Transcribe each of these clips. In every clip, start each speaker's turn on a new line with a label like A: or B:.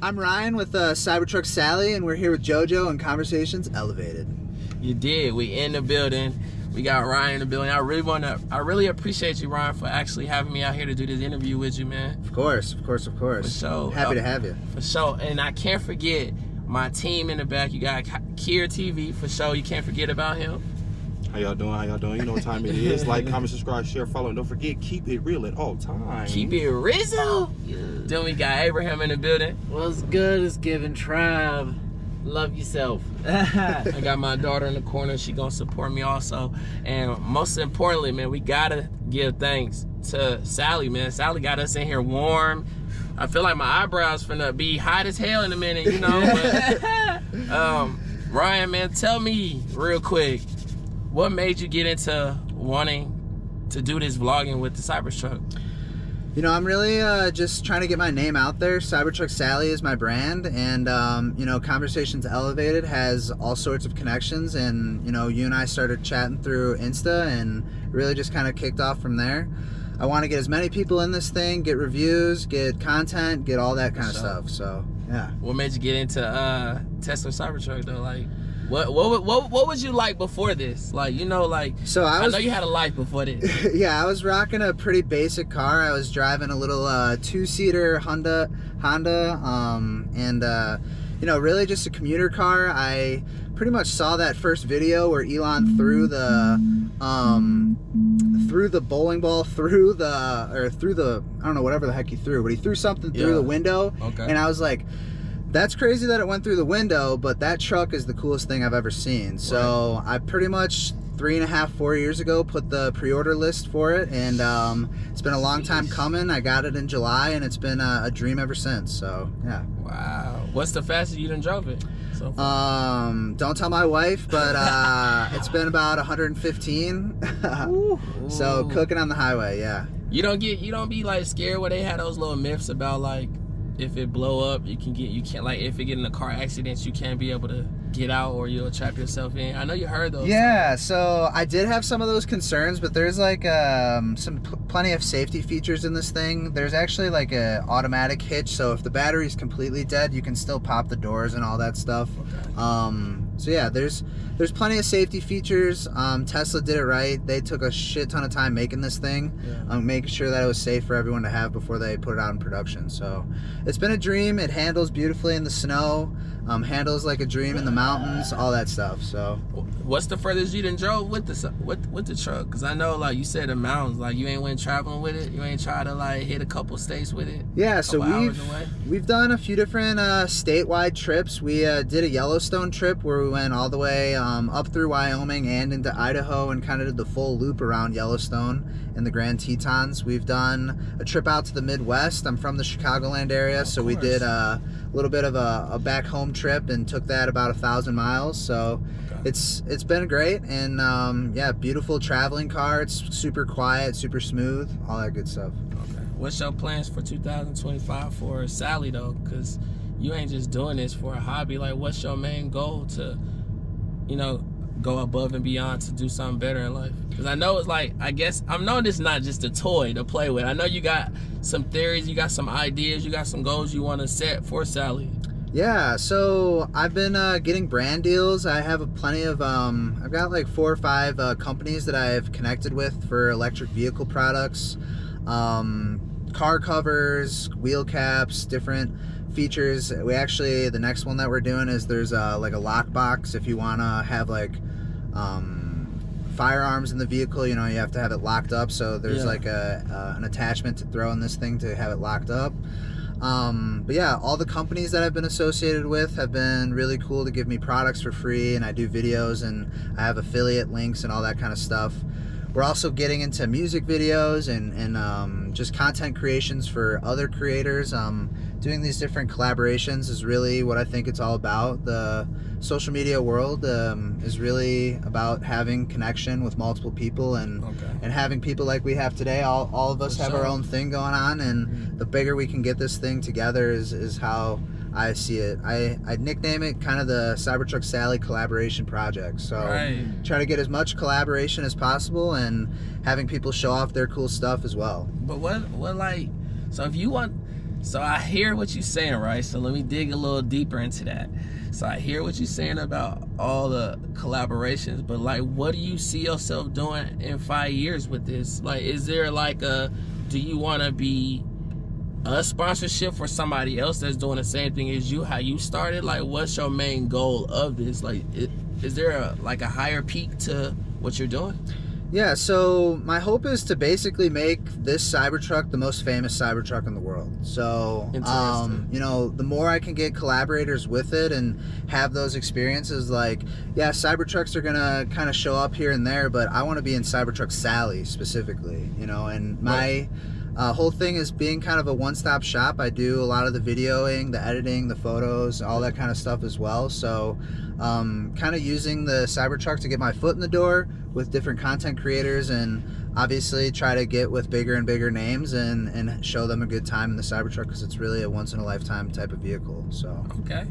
A: I'm Ryan with Cybertruck Sally, and we're here with JoJo and Conversations Elevated.
B: You did. We in the building. We got Ryan in the building. I really appreciate you, Ryan, for actually having me out here to do this interview with you, man.
A: Of course.
B: For sure.
A: Happy to have you.
B: For sure. And I can't forget my team in the back. You got Kier TV, for sure. You can't forget about him.
C: How y'all doing? You know what time it is. Like, comment, subscribe, share, follow, and don't forget, keep it real at all times.
B: Keep it Rizzo. Then we got Abraham in the building.
D: What's good is giving tribe. Love yourself.
B: I got my daughter in the corner. She gonna support me also. And most importantly, man, we gotta give thanks to Sally, man. Sally got us in here warm. I feel like my eyebrows finna be hot as hell in a minute, you know. But, Ryan, man, tell me real quick, what made you get into wanting to do this vlogging with the Cybertruck?
A: You know, I'm really just trying to get my name out there. Cybertruck Sally is my brand, and you know, Conversations Elevated has all sorts of connections, and you know, you and I started chatting through Insta and really just kind of kicked off from there. I want to get as many people in this thing, get reviews, get content, get all that kind of stuff. So yeah.
B: What made you get into Tesla Cybertruck though? Like, what was you like before this? Like, you know, like,
A: so
B: I know you had a life before this.
A: Yeah, I was rocking a pretty basic car. I was driving a little two-seater Honda, and you know, really just a commuter car. I pretty much saw that first video where Elon threw the bowling ball through the I don't know, whatever the heck he threw, but he threw something through the window.
B: Okay.
A: And I was like, that's crazy that it went through the window, but that truck is the coolest thing I've ever seen. So right. I pretty much 3.5-4 years ago put the pre-order list for it, and it's been a long time coming. I got it in July, and it's been a dream ever since. So yeah.
B: Wow. What's the fastest you done drove it? So
A: don't tell my wife, but it's been about 115. So cooking on the highway, yeah.
B: You don't be like scared where they had those little myths about like, if it blow up, you can't like, if you get in a car accident, you can't be able to get out, or you'll trap yourself in. I know you heard those.
A: Yeah, so I did have some of those concerns, but there's like plenty of safety features in this thing. There's actually like a automatic hitch, so if the battery's completely dead, you can still pop the doors and all that stuff. Okay. So yeah, there's plenty of safety features. Tesla did it right. They took a shit ton of time making this thing, making sure that it was safe for everyone to have before they put it out in production. So it's been a dream. It handles beautifully in the snow, handles like a dream in the mountains, all that stuff. So
B: what's the furthest you done drove with the truck? Because I know, like you said, the mountains, like you ain't went traveling with it. You ain't tried to like hit a couple states with it.
A: Yeah, so we've done a few different statewide trips. We did a Yellowstone trip where we went all the way up through Wyoming and into Idaho, and kind of did the full loop around Yellowstone and the Grand Tetons. We've done a trip out to the Midwest. I'm from the Chicagoland area, so we did a little bit of a back home trip and took that about 1,000 miles. So it's been great, and yeah, beautiful traveling car. It's super quiet, super smooth, all that good stuff.
B: Okay. What's your plans for 2025 for Sally though? Because you ain't just doing this for a hobby. Like, what's your main goal to, you know, go above and beyond to do something better in life? Because I know it's like, I guess I'm knowing this is not just a toy to play with. I know you got some theories, you got some ideas, you got some goals you want to set for Sally.
A: Yeah, so I've been getting brand deals. I have plenty of I've got like 4 or 5 companies that I've connected with for electric vehicle products, car covers, wheel caps, different features. We actually, the next one that we're doing is there's like a lockbox. If you want to have like firearms in the vehicle, you know, you have to have it locked up, so there's like an attachment to throw in this thing to have it locked up. But yeah, all the companies that I've been associated with have been really cool to give me products for free, and I do videos, and I have affiliate links and all that kind of stuff. We're also getting into music videos and just content creations for other creators. Doing these different collaborations is really what I think it's all about. The social media world is really about having connection with multiple people, and having people like we have today. All of us have our own thing going on, and the bigger we can get this thing together is how I see it. I'd nickname it kind of the Cybertruck Sally collaboration project. So try to get as much collaboration as possible, and having people show off their cool stuff as well.
B: But what like, so if you want, So I hear what you're saying, right? So let me dig a little deeper into that. So I hear what you're saying about all the collaborations, but like, what do you see yourself doing in 5 years with this? Like, is there like do you want to be a sponsorship for somebody else that's doing the same thing as you, how you started? Like, what's your main goal of this? Like, is there a higher peak to what you're doing?
A: Yeah, so my hope is to basically make this Cybertruck the most famous Cybertruck in the world. So, you know, the more I can get collaborators with it and have those experiences, like, yeah, Cybertrucks are gonna kind of show up here and there, but I want to be in Cybertruck Sally specifically, you know, and my whole thing is being kind of a one-stop shop. I do a lot of the videoing, the editing, the photos, all that kind of stuff as well. So, kind of using the Cybertruck to get my foot in the door with different content creators, and obviously try to get with bigger and bigger names and show them a good time in the Cybertruck, because it's really a once-in-a-lifetime type of vehicle. So
B: okay,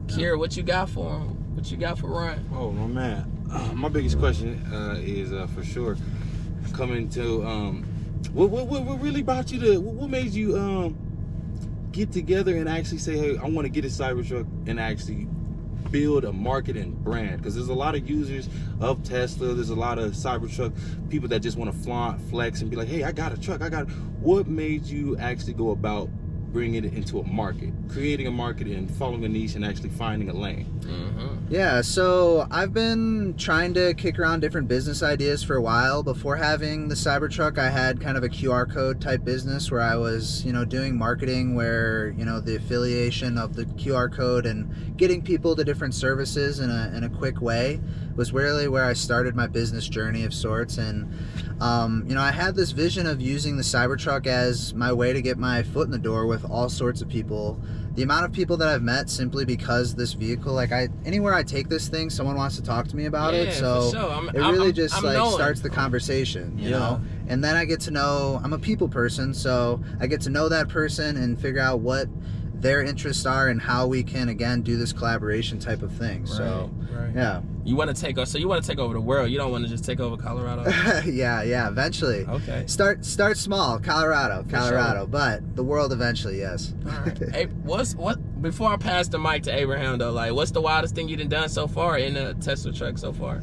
B: Kira, what you got for him? What you got for Ryan?
C: Oh my man, my biggest question is for sure coming to what really brought you to what made you get together and actually say, hey, I want to get a Cybertruck and actually build a market and brand? Because there's a lot of users of Tesla, there's a lot of Cybertruck people that just want to flaunt, flex, and be like, hey, I got a truck, what made you actually go about bringing it into a market, creating a market and following a niche and actually finding a lane?
A: Yeah, so I've been trying to kick around different business ideas for a while. Before having the Cybertruck, I had kind of a QR code type business where I was, you know, doing marketing where, you know, the affiliation of the QR code and getting people to different services in a quick way was really where I started my business journey of sorts. And you know, I had this vision of using the Cybertruck as my way to get my foot in the door with all sorts of people. The amount of people that I've met simply because this vehicle, like, anywhere I take this thing, someone wants to talk to me about it. So
B: for sure.
A: it really just starts the conversation, you know? And then I get to know, I'm a people person, so I get to know that person and figure out what their interests are and how we can, again, do this collaboration type of thing. So, yeah.
B: You want to take over the world. You don't want to just take over Colorado.
A: yeah, eventually.
B: Okay.
A: Start small, Colorado,
B: sure.
A: but the world eventually, yes.
B: All right. Hey, before I pass the mic to Abraham though, like, what's the wildest thing you've done so far in the Tesla truck so far?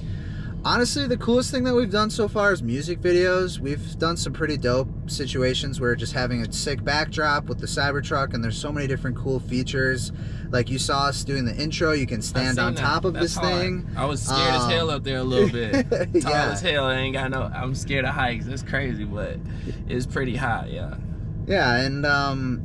A: Honestly, the coolest thing that we've done so far is music videos. We've done some pretty dope situations where just having a sick backdrop with the Cybertruck, and there's so many different cool features. Like, you saw us doing the intro, you can stand on top of this thing.
B: I was scared as hell up there a little bit. Tall
A: Yeah.
B: as hell. I'm scared of heights. It's crazy, but it's pretty high, yeah.
A: Yeah, and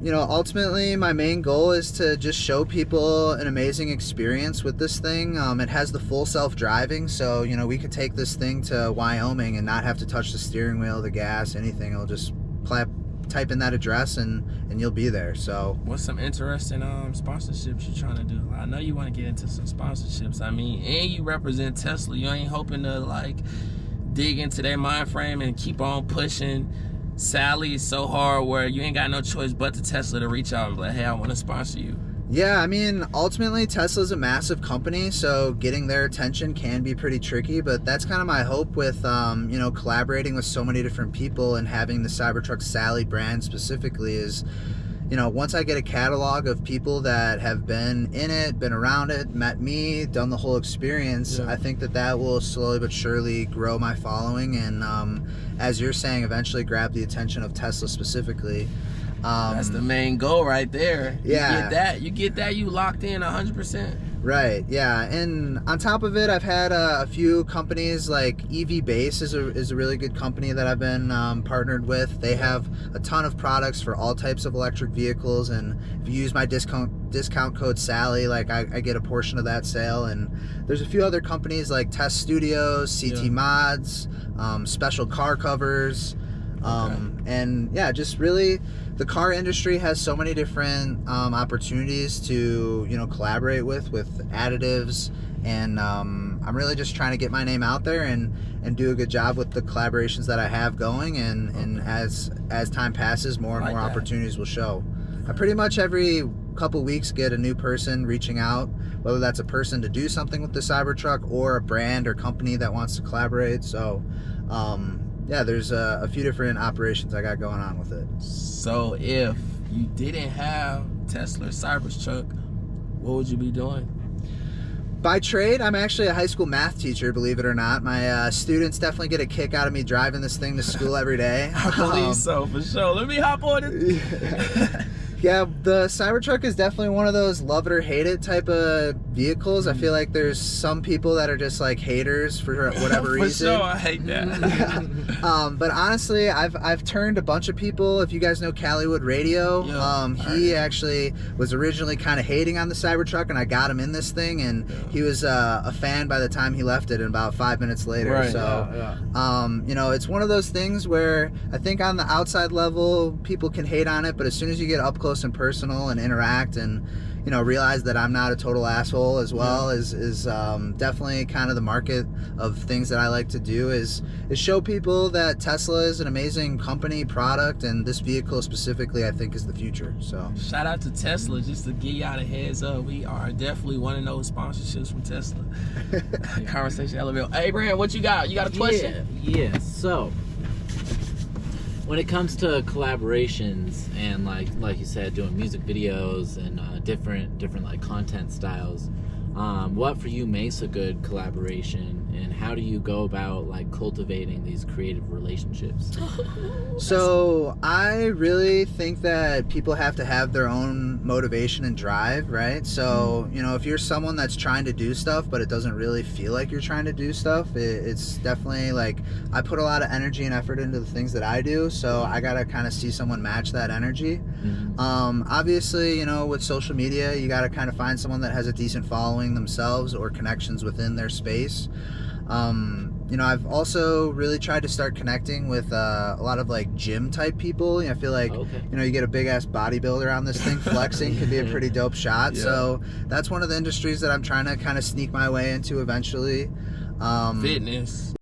A: you know, ultimately my main goal is to just show people an amazing experience with this thing. It has the full self-driving, so, you know, we could take this thing to Wyoming and not have to touch the steering wheel, the gas, anything. It'll just type in that address and you'll be there. So
B: what's some interesting sponsorships you're trying to do? I know you want to get into some sponsorships. I mean, and you represent Tesla. You ain't hoping to like dig into their mind frame and keep on pushing Sally so hard where you ain't got no choice but to Tesla to reach out and be like, hey, I want to sponsor you?
A: Yeah, I mean, ultimately Tesla's a massive company, so getting their attention can be pretty tricky, but that's kind of my hope with you know, collaborating with so many different people and having the Cybertruck Sally brand specifically is, you know, once I get a catalog of people that have been in it, been around it, met me, done the whole experience, I think that will slowly but surely grow my following and, as you're saying, eventually grab the attention of Tesla specifically.
B: That's the main goal right there.
A: Yeah.
B: You get that, you locked in 100%.
A: Right, yeah, and on top of it, I've had a few companies, like EV Base is a really good company that I've been partnered with. They have a ton of products for all types of electric vehicles, and if you use my discount code Sally, like I get a portion of that sale. And there's a few other companies like Test Studios, CT Mods, Special Car Covers, and yeah, just really the car industry has so many different opportunities to, you know, collaborate with additives, and I'm really just trying to get my name out there and do a good job with the collaborations that I have going, and as time passes, more and more opportunities will show. I pretty much every couple weeks get a new person reaching out, whether that's a person to do something with the Cybertruck or a brand or company that wants to collaborate. So yeah, there's a few different operations I got going on with it.
B: So if you didn't have Tesla or Cybertruck, what would you be doing?
A: By trade, I'm actually a high school math teacher, believe it or not. My students definitely get a kick out of me driving this thing to school every day.
B: I believe so, for sure. Let me hop on it.
A: Yeah, the Cybertruck is definitely one of those love it or hate it type of vehicles. I feel like there's some people that are just like haters for whatever
B: For
A: reason.
B: sure, I hate that.
A: But honestly, I've turned a bunch of people. If you guys know Caliwood Radio, he actually was originally kind of hating on the Cybertruck, and I got him in this thing, and he was a fan by the time he left it, and about 5 minutes later.
B: Right.
A: So, you know, it's one of those things where I think on the outside level, people can hate on it, but as soon as you get up close and personal and interact and, you know, realize that I'm not a total asshole as well, is definitely kind of the market of things that I like to do is show people that Tesla is an amazing company, product, and this vehicle specifically I think is the future. So
B: shout out to Tesla, just to give y'all a heads up, we are definitely one of those sponsorships from Tesla. Conversation elevator. Hey Brand, what you got? You got a question?
D: Yeah. So when it comes to collaborations and like you said, doing music videos and different like content styles, what for you makes a good collaboration, and how do you go about like cultivating these creative relationships?
A: So I really think that people have to have their own motivation and drive, right? So, you know, if you're someone that's trying to do stuff but it doesn't really feel like you're trying to do stuff, it's definitely like I put a lot of energy and effort into the things that I do, so I gotta kind of see someone match that energy. Obviously, you know, with social media, you gotta kind of find someone that has a decent following themselves or connections within their space. You know, I've also really tried to start connecting with a lot of like gym type people. You know, I feel like, you know, you get a big ass bodybuilder on this thing, flexing could be a pretty dope shot. So that's one of the industries that I'm trying to kind of sneak my way into eventually.
B: Fitness.